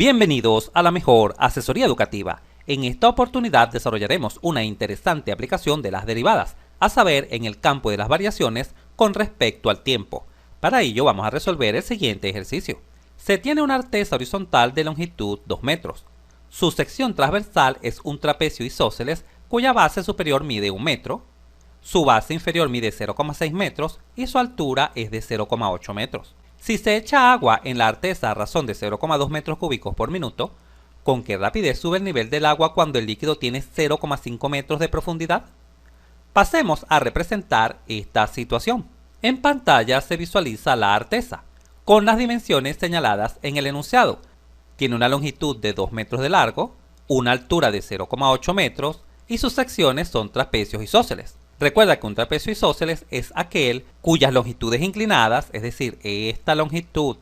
Bienvenidos a la mejor asesoría educativa. En esta oportunidad desarrollaremos una interesante aplicación de las derivadas, a saber, en el campo de las variaciones con respecto al tiempo. Para ello vamos a resolver el siguiente ejercicio. Se tiene una artesa horizontal de longitud 2 metros. Su sección transversal es un trapecio isósceles cuya base superior mide 1 metro, su base inferior mide 0,6 metros y su altura es de 0,8 metros. Si se echa agua en la artesa a razón de 0,2 metros cúbicos por minuto, ¿con qué rapidez sube el nivel del agua cuando el líquido tiene 0,5 metros de profundidad? Pasemos a representar esta situación. En pantalla se visualiza la artesa, con las dimensiones señaladas en el enunciado. Tiene una longitud de 2 metros de largo, una altura de 0,8 metros y sus secciones son trapecios isósceles. Recuerda que un trapecio isósceles es aquel cuyas longitudes inclinadas, es decir, esta longitud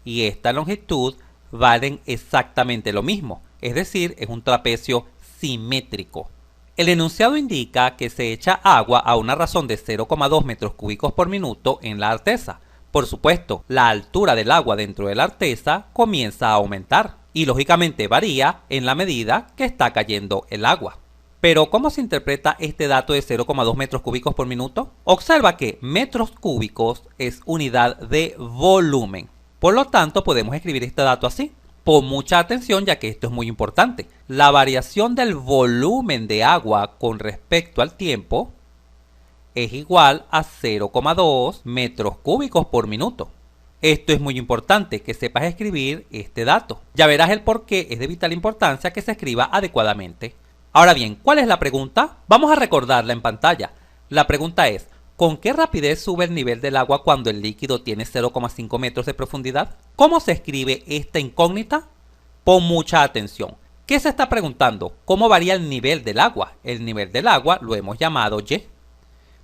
y esta longitud, valen exactamente lo mismo, es decir, es un trapecio simétrico. El enunciado indica que se echa agua a una razón de 0,2 metros cúbicos por minuto en la artesa. Por supuesto, la altura del agua dentro de la artesa comienza a aumentar y lógicamente varía en la medida que está cayendo el agua. Pero, ¿cómo se interpreta este dato de 0,2 metros cúbicos por minuto? Observa que metros cúbicos es unidad de volumen. Por lo tanto, podemos escribir este dato así. Pon mucha atención ya que esto es muy importante. La variación del volumen de agua con respecto al tiempo es igual a 0,2 metros cúbicos por minuto. Esto es muy importante, que sepas escribir este dato. Ya verás el por qué es de vital importancia que se escriba adecuadamente. Ahora bien, ¿cuál es la pregunta? Vamos a recordarla en pantalla. La pregunta es, ¿con qué rapidez sube el nivel del agua cuando el líquido tiene 0,5 metros de profundidad? ¿Cómo se escribe esta incógnita? Pon mucha atención. ¿Qué se está preguntando? ¿Cómo varía el nivel del agua? El nivel del agua lo hemos llamado Y.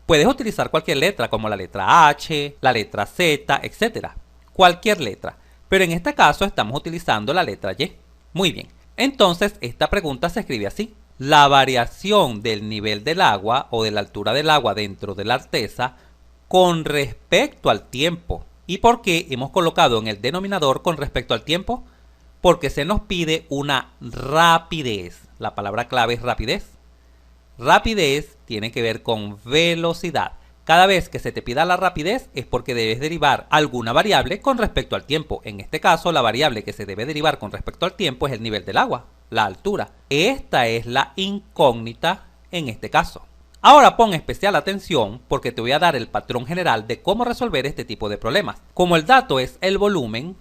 Puedes utilizar cualquier letra como la letra H, la letra Z, etc. Cualquier letra. Pero en este caso estamos utilizando la letra Y. Muy bien. Entonces esta pregunta se escribe así. La variación del nivel del agua o de la altura del agua dentro de la artesa con respecto al tiempo. ¿Y por qué hemos colocado en el denominador con respecto al tiempo? Porque se nos pide una rapidez. La palabra clave es rapidez. Rapidez tiene que ver con velocidad. Cada vez que se te pida la rapidez es porque debes derivar alguna variable con respecto al tiempo. En este caso, la variable que se debe derivar con respecto al tiempo es el nivel del agua, la altura. Esta es la incógnita en este caso. Ahora pon especial atención porque te voy a dar el patrón general de cómo resolver este tipo de problemas. Como el dato es el volumen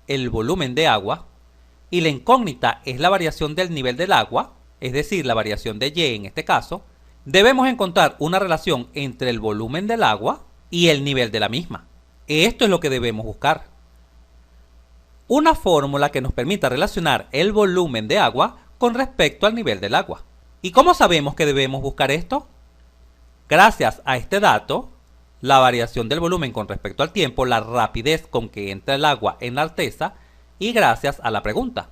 de agua, y la incógnita es la variación del nivel del agua, es decir, la variación de Y en este caso, debemos encontrar una relación entre el volumen del agua y el nivel de la misma. Esto es lo que debemos buscar. Una fórmula que nos permita relacionar el volumen de agua con respecto al nivel del agua. ¿Y cómo sabemos que debemos buscar esto? Gracias a este dato, la variación del volumen con respecto al tiempo, la rapidez con que entra el agua en la artesa, y gracias a la pregunta,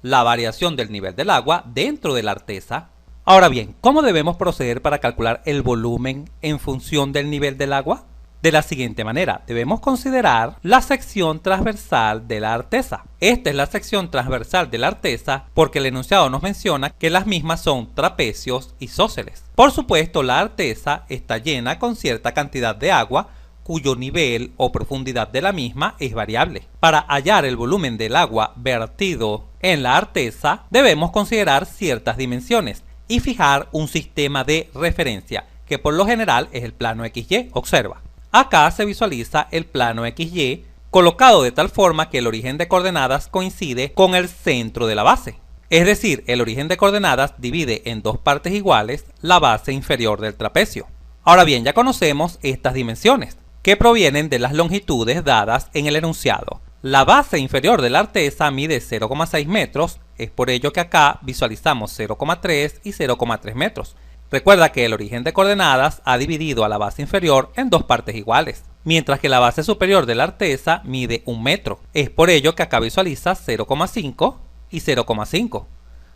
la variación del nivel del agua dentro de la artesa. Ahora bien, ¿cómo debemos proceder para calcular el volumen en función del nivel del agua? De la siguiente manera, debemos considerar la sección transversal de la artesa. Esta es la sección transversal de la artesa porque el enunciado nos menciona que las mismas son trapecios isósceles. Por supuesto, la artesa está llena con cierta cantidad de agua cuyo nivel o profundidad de la misma es variable. Para hallar el volumen del agua vertido en la artesa, debemos considerar ciertas dimensiones y fijar un sistema de referencia, que por lo general es el plano XY. Observa. Acá se visualiza el plano XY colocado de tal forma que el origen de coordenadas coincide con el centro de la base. Es decir, el origen de coordenadas divide en dos partes iguales la base inferior del trapecio. Ahora bien, ya conocemos estas dimensiones, que provienen de las longitudes dadas en el enunciado. La base inferior de la artesa mide 0,6 metros, es por ello que acá visualizamos 0,3 y 0,3 metros. Recuerda que el origen de coordenadas ha dividido a la base inferior en dos partes iguales, mientras que la base superior de la artesa mide 1 metro. Es por ello que acá visualizas 0,5 y 0,5,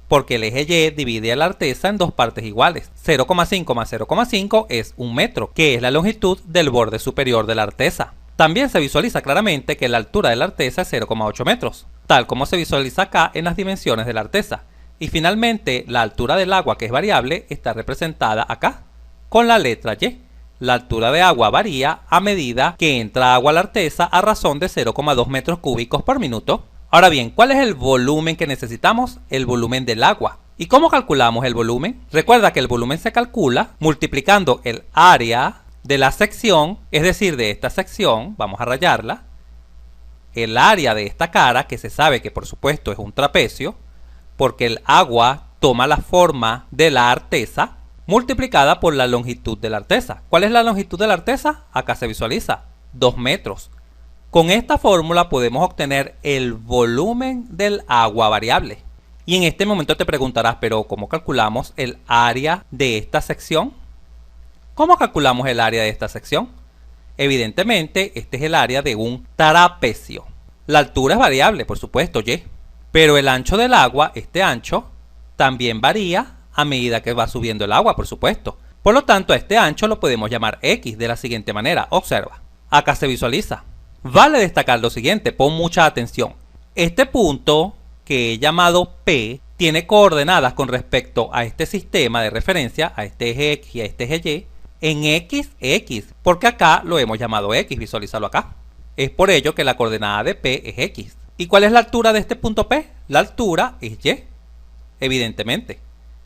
porque el eje Y divide a la artesa en dos partes iguales. 0,5 más 0,5 es 1 metro, que es la longitud del borde superior de la artesa. También se visualiza claramente que la altura de la artesa es 0,8 metros. tal como se visualiza acá en las dimensiones de la artesa. Y finalmente, la altura del agua, que es variable, está representada acá con la letra Y. La altura de agua varía a medida que entra agua a la artesa a razón de 0,2 metros cúbicos por minuto. Ahora bien, ¿cuál es el volumen que necesitamos? El volumen del agua. ¿Y cómo calculamos el volumen? Recuerda que el volumen se calcula multiplicando el área de la sección, es decir, de esta sección, vamos a rayarla, el área de esta cara, que se sabe que por supuesto es un trapecio, porque el agua toma la forma de la artesa, multiplicada por la longitud de la artesa. ¿Cuál es la longitud de la artesa? Acá se visualiza, 2 metros. Con esta fórmula podemos obtener el volumen del agua variable. Y en este momento te preguntarás, pero ¿cómo calculamos el área de esta sección? ¿Cómo calculamos el área de esta sección? Evidentemente, este es el área de un trapecio. La altura es variable, por supuesto, Y. Pero el ancho del agua, este ancho, también varía a medida que va subiendo el agua, por supuesto. Por lo tanto, a este ancho lo podemos llamar X de la siguiente manera. Observa, acá se visualiza. Vale destacar lo siguiente, pon mucha atención. Este punto, que he llamado P, tiene coordenadas con respecto a este sistema de referencia, a este eje X y a este eje Y, en X, porque acá lo hemos llamado X, visualízalo acá. Es por ello que la coordenada de P es X. ¿Y cuál es la altura de este punto P? La altura es Y, evidentemente.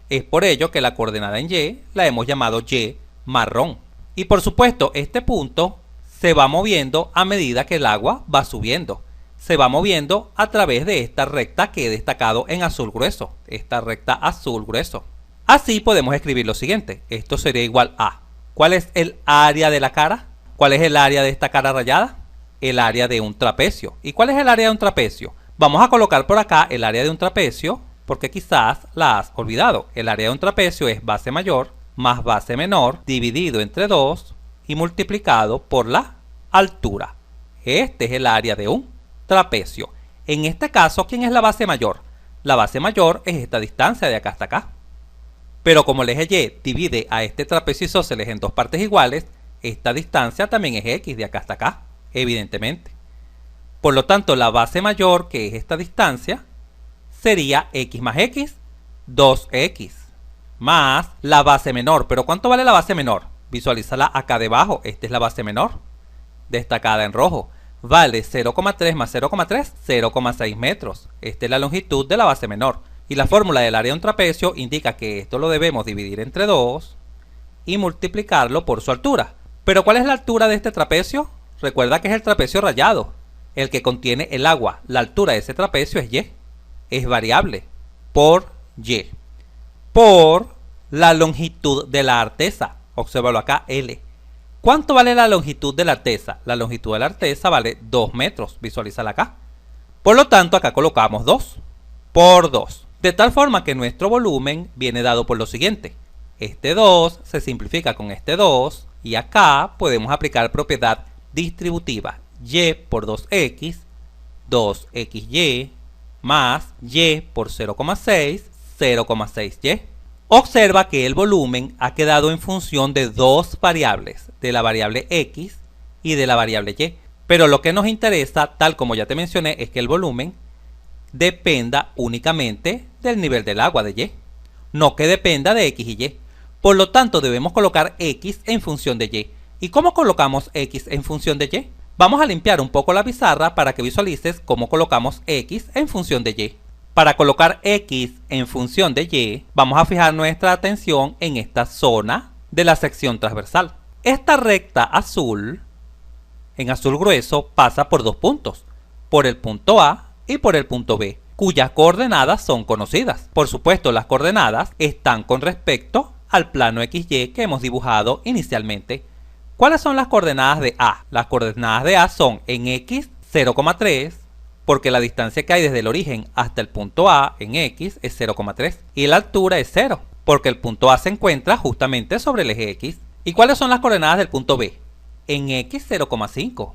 Es por ello que la coordenada en Y la hemos llamado Y marrón. Y por supuesto, este punto se va moviendo a medida que el agua va subiendo. Se va moviendo a través de esta recta que he destacado en azul grueso. Esta recta azul grueso. Así podemos escribir lo siguiente. Esto sería igual a... ¿Cuál es el área de la cara? ¿Cuál es el área de esta cara rayada? El área de un trapecio. ¿Y cuál es el área de un trapecio? Vamos a colocar por acá el área de un trapecio porque quizás la has olvidado. El área de un trapecio es base mayor más base menor dividido entre 2 y multiplicado por la altura. Este es el área de un trapecio. En este caso, ¿quién es la base mayor? La base mayor es esta distancia de acá hasta acá. Pero como el eje Y divide a este trapecio isósceles en dos partes iguales, esta distancia también es X de acá hasta acá, evidentemente. Por lo tanto, la base mayor, que es esta distancia, sería X más X, 2X, más la base menor. ¿Pero cuánto vale la base menor? Visualízala acá debajo. Esta es la base menor, destacada en rojo. Vale 0,3 más 0,3, 0,6 metros. Esta es la longitud de la base menor. Y la fórmula del área de un trapecio indica que esto lo debemos dividir entre 2 y multiplicarlo por su altura. ¿Pero cuál es la altura de este trapecio? Recuerda que es el trapecio rayado, el que contiene el agua. La altura de ese trapecio es Y. Es variable por Y. Por la longitud de la artesa. Obsérvalo acá, L. ¿Cuánto vale la longitud de la artesa? La longitud de la artesa vale 2 metros. Visualízala acá. Por lo tanto, acá colocamos 2 por 2. De tal forma que nuestro volumen viene dado por lo siguiente. Este 2 se simplifica con este 2 y acá podemos aplicar propiedad distributiva. Y por 2X, 2XY más Y por 0,6, 0,6Y. Observa que el volumen ha quedado en función de dos variables, de la variable X y de la variable Y. Pero lo que nos interesa, tal como ya te mencioné, es que el volumen dependa únicamente del nivel del agua de Y, no que dependa de X y Y. Por lo tanto, debemos colocar X en función de Y. ¿Y cómo colocamos X en función de Y? Vamos a limpiar un poco la pizarra para que visualices cómo colocamos X en función de Y. Para colocar X en función de Y, vamos a fijar nuestra atención en esta zona de la sección transversal. Esta recta azul, en azul grueso, pasa por dos puntos, por el punto A y por el punto B, cuyas coordenadas son conocidas. Por supuesto, las coordenadas están con respecto al plano XY que hemos dibujado inicialmente. ¿Cuáles son las coordenadas de A? Las coordenadas de A son en X 0,3, porque la distancia que hay desde el origen hasta el punto A en X es 0,3 y la altura es 0, porque el punto A se encuentra justamente sobre el eje X. ¿Y cuáles son las coordenadas del punto B? En X 0,5,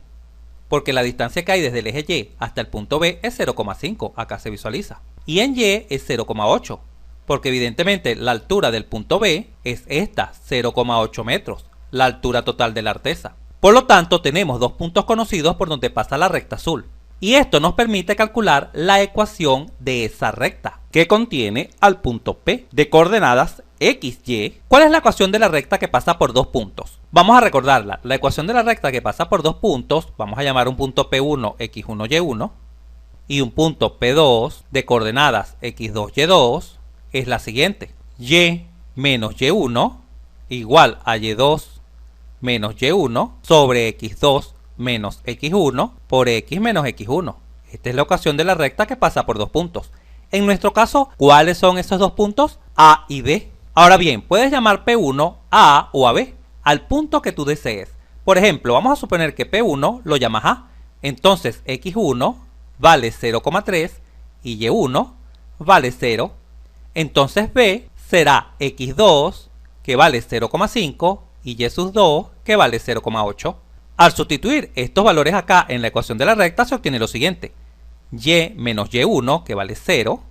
porque la distancia que hay desde el eje Y hasta el punto B es 0,5, acá se visualiza. Y en Y es 0,8, porque evidentemente la altura del punto B es esta, 0,8 metros, la altura total de la artesa. Por lo tanto, tenemos dos puntos conocidos por donde pasa la recta azul. Y esto nos permite calcular la ecuación de esa recta, que contiene al punto P de coordenadas x, y. ¿Cuál es la ecuación de la recta que pasa por dos puntos? Vamos a recordarla. La ecuación de la recta que pasa por dos puntos, vamos a llamar un punto P1, x1, y1, y un punto P2 de coordenadas x2, y2, es la siguiente. Y menos y1 igual a y2 menos y1 sobre x2 menos x1 por x menos x1. Esta es la ecuación de la recta que pasa por dos puntos. En nuestro caso, ¿cuáles son esos dos puntos? A y B. Ahora bien, puedes llamar P1 a A o a B, al punto que tú desees. Por ejemplo, vamos a suponer que P1 lo llamas A. Entonces, x1 vale 0,3 y y1 vale 0. Entonces B será x2, que vale 0,5, y y sub 2, que vale 0,8. Al sustituir estos valores acá en la ecuación de la recta, se obtiene lo siguiente. Y menos y1, que vale 0,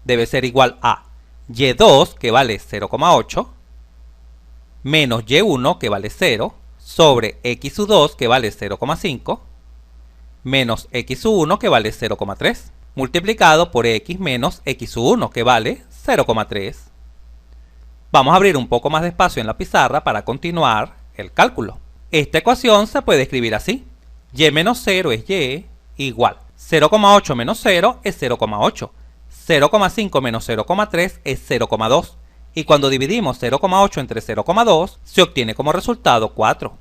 debe ser igual a y2, que vale 0,8, menos y1, que vale 0, sobre x sub 2, que vale 0,5, menos x sub 1, que vale 0,3, multiplicado por x menos x sub 1, que vale 0,3. Vamos a abrir un poco más de espacio en la pizarra para continuar el cálculo. Esta ecuación se puede escribir así. Y menos 0 es y, igual 0,8 menos 0 es 0,8. 0,5 menos 0,3 es 0,2. Y cuando dividimos 0,8 entre 0,2, se obtiene como resultado 4.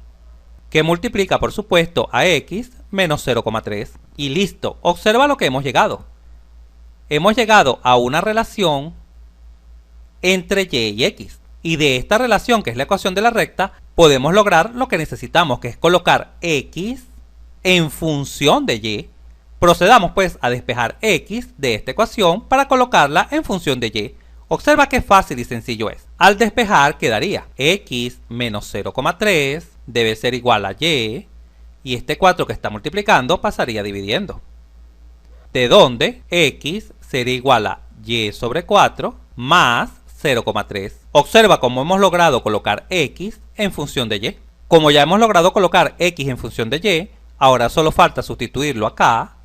Que multiplica, por supuesto, a x menos 0,3. Y listo. Observa lo que hemos llegado. Hemos llegado a una relación entre y y x. Y de esta relación, que es la ecuación de la recta, podemos lograr lo que necesitamos, que es colocar x en función de y. Procedamos pues a despejar x de esta ecuación para colocarla en función de y. Observa qué fácil y sencillo es. Al despejar quedaría x menos 0,3 debe ser igual a y, y este 4 que está multiplicando pasaría dividiendo. De donde x sería igual a y sobre 4 más 0,3. Observa cómo hemos logrado colocar x en función de y. Como ya hemos logrado colocar x en función de y, ahora solo falta sustituirlo acá,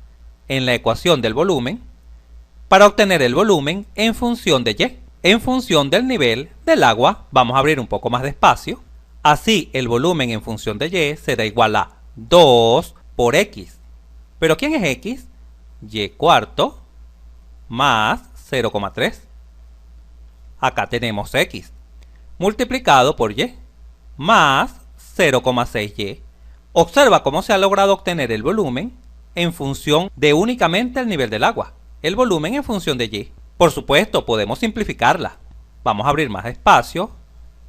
en la ecuación del volumen, para obtener el volumen en función de y. En función del nivel del agua, vamos a abrir un poco más de espacio. Así, el volumen en función de y será igual a 2 por x. ¿Pero quién es x? Y cuarto más 0,3. Acá tenemos x multiplicado por y más 0,6y. Observa cómo se ha logrado obtener el volumen en función de únicamente el nivel del agua. El volumen en función de y. Por supuesto, podemos simplificarla. Vamos a abrir más espacio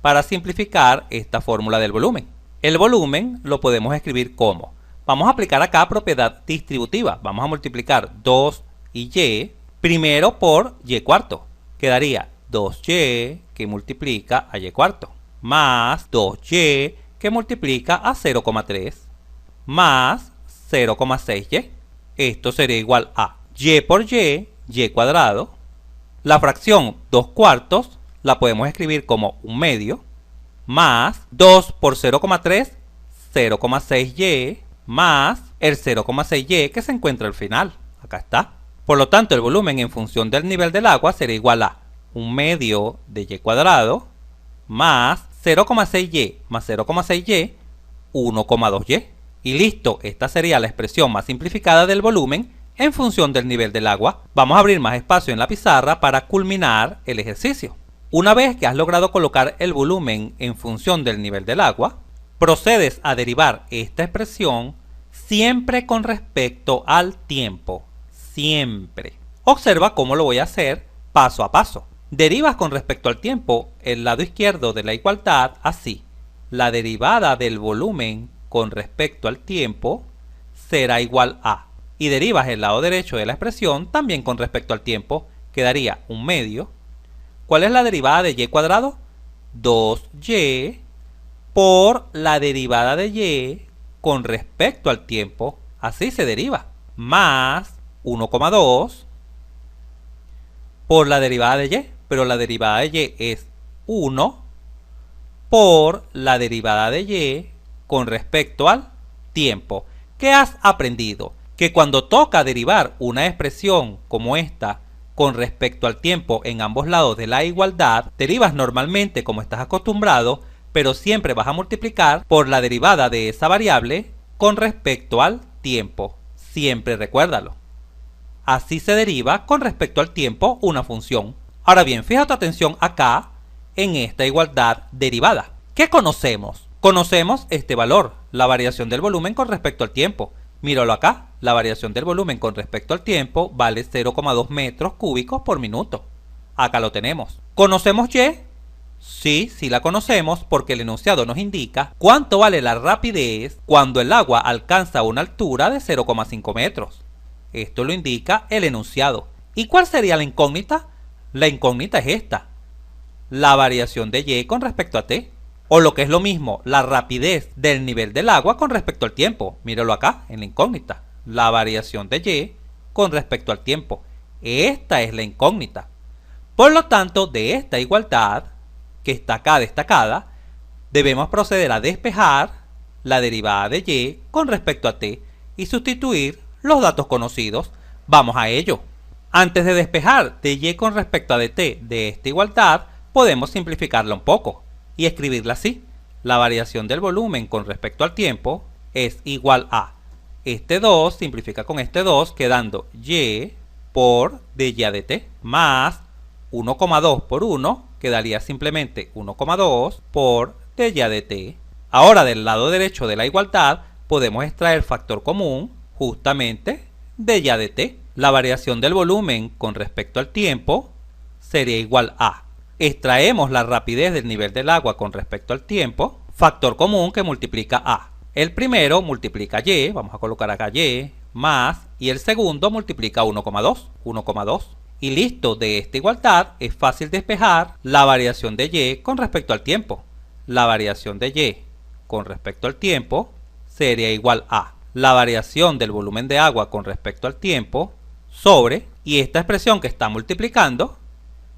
para simplificar esta fórmula del volumen. El volumen lo podemos escribir como. Vamos a aplicar acá propiedad distributiva. Vamos a multiplicar 2 y y primero por y cuarto. Quedaría 2y que multiplica a y cuarto más 2y que multiplica a 0,3 más 0,6y. Esto sería igual a y por y cuadrado. La fracción 2 cuartos la podemos escribir como 1 medio más 2 por 0,3, 0,6y más el 0,6y que se encuentra al final. Acá está. Por lo tanto, el volumen en función del nivel del agua sería igual a 1 medio de y cuadrado más 0,6y más 0,6y, 1,2y. Y listo, esta sería la expresión más simplificada del volumen en función del nivel del agua. Vamos a abrir más espacio en la pizarra para culminar el ejercicio. Una vez que has logrado colocar el volumen en función del nivel del agua, procedes a derivar esta expresión siempre con respecto al tiempo. Siempre. Observa cómo lo voy a hacer paso a paso. Derivas con respecto al tiempo el lado izquierdo de la igualdad así. La derivada del volumen con respecto al tiempo será igual a. Y derivas el lado derecho de la expresión también con respecto al tiempo. Quedaría 1 medio. ¿Cuál es la derivada de y cuadrado? 2y por la derivada de y con respecto al tiempo. Así se deriva. Más 1,2 por la derivada de y. Pero la derivada de y es 1 por la derivada de y con respecto al tiempo. ¿Qué has aprendido? que cuando toca derivar una expresión como esta con respecto al tiempo en ambos lados de la igualdad, derivas normalmente como estás acostumbrado, pero siempre vas a multiplicar por la derivada de esa variable con respecto al tiempo. Siempre recuérdalo. Así se deriva con respecto al tiempo una función. Ahora bien, fija tu atención acá en esta igualdad derivada. ¿Qué conocemos? Conocemos este valor, la variación del volumen con respecto al tiempo. Míralo acá, la variación del volumen con respecto al tiempo vale 0,2 metros cúbicos por minuto. Acá lo tenemos. ¿Conocemos Y? Sí, sí la conocemos porque el enunciado nos indica cuánto vale la rapidez cuando el agua alcanza una altura de 0,5 metros. Esto lo indica el enunciado. ¿Y cuál sería la incógnita? La incógnita es esta, la variación de Y con respecto a T. O lo que es lo mismo, la rapidez del nivel del agua con respecto al tiempo. Míralo acá, en la incógnita. La variación de Y con respecto al tiempo. Esta es la incógnita. Por lo tanto, de esta igualdad, que está acá destacada, debemos proceder a despejar la derivada de Y con respecto a T y sustituir los datos conocidos. Vamos a ello. Antes de despejar de Y con respecto a dt de esta igualdad, podemos simplificarla un poco y escribirla así. La variación del volumen con respecto al tiempo es igual a este 2 simplifica con este 2 quedando Y por dy dt más 1,2 por 1 quedaría simplemente 1,2 por dy dt. Ahora del lado derecho de la igualdad podemos extraer factor común justamente dy dt. La variación del volumen con respecto al tiempo sería igual a, extraemos la rapidez del nivel del agua con respecto al tiempo, factor común que multiplica a. El primero multiplica Y, vamos a colocar acá Y, más, y el segundo multiplica 1,2. Y listo, de esta igualdad es fácil despejar la variación de Y con respecto al tiempo. La variación de Y con respecto al tiempo sería igual a la variación del volumen de agua con respecto al tiempo sobre, y esta expresión que está multiplicando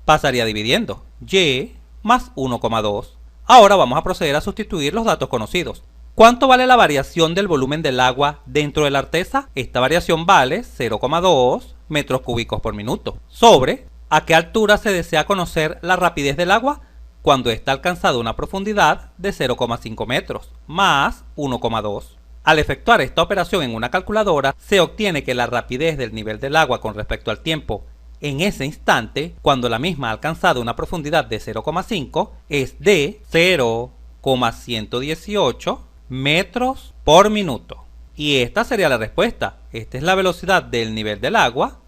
pasaría dividiendo, Y más 1,2. Ahora vamos a proceder a sustituir los datos conocidos. ¿Cuánto vale la variación del volumen del agua dentro de la artesa? Esta variación vale 0,2 metros cúbicos por minuto. Sobre, ¿a qué altura se desea conocer la rapidez del agua? Cuando está alcanzada una profundidad de 0,5 metros, más 1,2. Al efectuar esta operación en una calculadora, se obtiene que la rapidez del nivel del agua con respecto al tiempo en ese instante, cuando la misma ha alcanzado una profundidad de 0,5, es de 0,118 metros por minuto. Y esta sería la respuesta. Esta es la velocidad del nivel del agua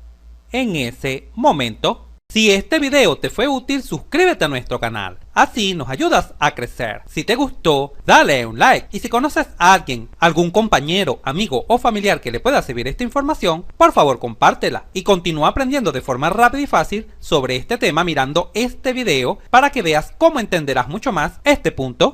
en ese momento. Si este video te fue útil, suscríbete a nuestro canal. Así nos ayudas a crecer. Si te gustó, dale un like. Y si conoces a alguien, algún compañero, amigo o familiar que le pueda servir esta información, por favor compártela. Y continúa aprendiendo de forma rápida y fácil sobre este tema mirando este video para que veas cómo entenderás mucho más este punto